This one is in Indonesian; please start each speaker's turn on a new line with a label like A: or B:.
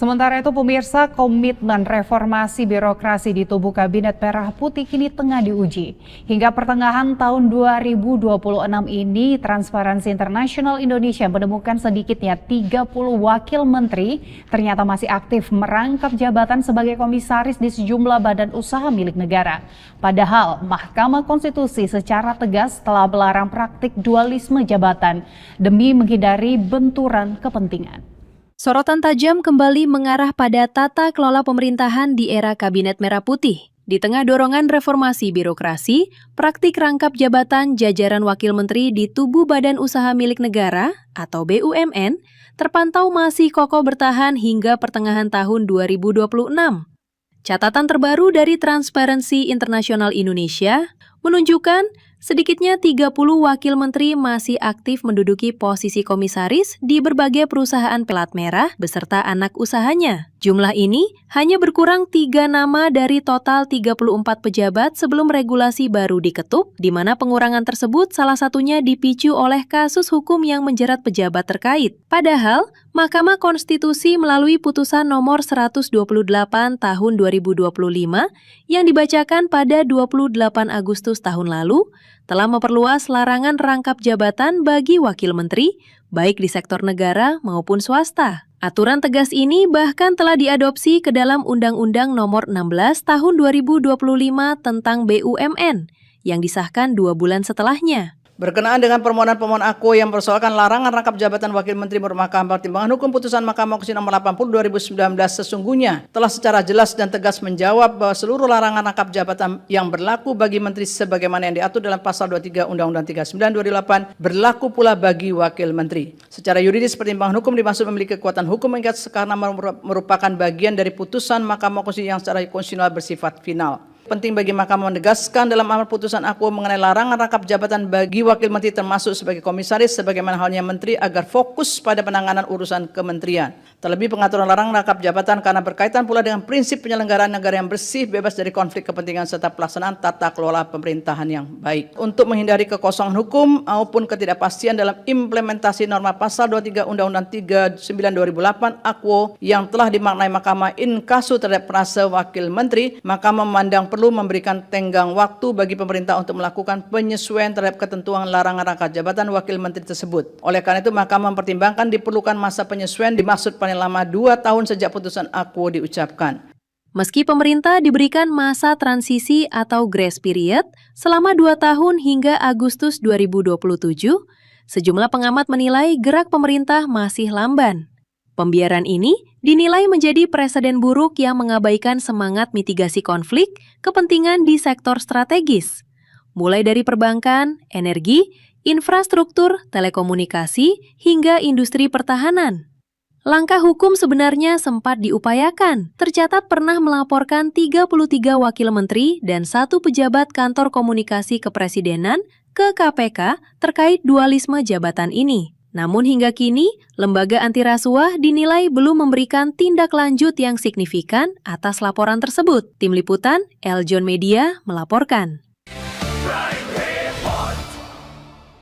A: Sementara itu pemirsa, komitmen reformasi birokrasi di tubuh Kabinet Merah Putih kini tengah diuji. Hingga pertengahan tahun 2026 ini, Transparansi Internasional Indonesia menemukan sedikitnya 30 wakil menteri ternyata masih aktif merangkap jabatan sebagai komisaris di sejumlah badan usaha milik negara. Padahal Mahkamah Konstitusi secara tegas telah melarang praktik dualisme jabatan demi menghindari benturan kepentingan.
B: Sorotan tajam kembali mengarah pada tata kelola pemerintahan di era Kabinet Merah Putih. Di tengah dorongan reformasi birokrasi, praktik rangkap jabatan jajaran wakil menteri di tubuh Badan Usaha Milik Negara atau BUMN terpantau masih kokoh bertahan hingga pertengahan tahun 2026. Catatan terbaru dari Transparansi Internasional Indonesia menunjukkan sedikitnya 30 wakil menteri masih aktif menduduki posisi komisaris di berbagai perusahaan pelat merah beserta anak usahanya. Jumlah ini hanya berkurang 3 nama dari total 34 pejabat sebelum regulasi baru diketuk, di mana pengurangan tersebut salah satunya dipicu oleh kasus hukum yang menjerat pejabat terkait. Padahal, Mahkamah Konstitusi melalui putusan nomor 128 tahun 2025 yang dibacakan pada 28 Agustus tahun lalu, telah memperluas larangan rangkap jabatan bagi wakil menteri, baik di sektor negara maupun swasta. Aturan tegas ini bahkan telah diadopsi ke dalam Undang-Undang Nomor 16 Tahun 2025 tentang BUMN yang disahkan 2 bulan setelahnya.
C: Berkenaan dengan permohonan pemohon aku yang mempersoalkan larangan rangkap jabatan wakil menteri menurut Mahkamah Pertimbangan Hukum, putusan Mahkamah Konstitusi nomor 80 2019 sesungguhnya telah secara jelas dan tegas menjawab bahwa seluruh larangan rangkap jabatan yang berlaku bagi menteri sebagaimana yang diatur dalam pasal 23 Undang-Undang 39 2008 berlaku pula bagi wakil menteri. Secara yuridis, pertimbangan hukum dimaksud memiliki kekuatan hukum mengikat karena merupakan bagian dari putusan Mahkamah Konstitusi yang secara konstitusional bersifat final. Penting bagi Mahkamah menegaskan dalam amar putusan aku mengenai larangan rangkap jabatan bagi wakil menteri termasuk sebagai komisaris sebagaimana halnya menteri agar fokus pada penanganan urusan kementerian. Terlebih pengaturan larangan rangkap jabatan karena berkaitan pula dengan prinsip penyelenggaraan negara yang bersih, bebas dari konflik kepentingan serta pelaksanaan tata kelola pemerintahan yang baik. Untuk menghindari kekosongan hukum maupun ketidakpastian dalam implementasi norma pasal 23 Undang-Undang 39 2008 AKWO yang telah dimaknai Mahkamah in kasu terhadap perasa wakil menteri, Mahkamah memandang perlu memberikan tenggang waktu bagi pemerintah untuk melakukan penyesuaian terhadap ketentuan larangan rangkap jabatan wakil menteri tersebut. Oleh karena itu, Mahkamah mempertimbangkan diperlukan masa penyesuaian dimaksud paling lama 2 tahun sejak putusan AKWO diucapkan.
B: Meski pemerintah diberikan masa transisi atau grace period selama 2 tahun hingga Agustus 2027, sejumlah pengamat menilai gerak pemerintah masih lamban. Pembiaran ini dinilai menjadi presiden buruk yang mengabaikan semangat mitigasi konflik kepentingan di sektor strategis, mulai dari perbankan, energi, infrastruktur, telekomunikasi, hingga industri pertahanan. Langkah hukum sebenarnya sempat diupayakan. Tercatat pernah melaporkan 33 wakil menteri dan 1 pejabat kantor komunikasi kepresidenan ke KPK terkait dualisme jabatan ini. Namun hingga kini, lembaga anti rasuah dinilai belum memberikan tindak lanjut yang signifikan atas laporan tersebut. Tim Liputan, Eljon Media melaporkan.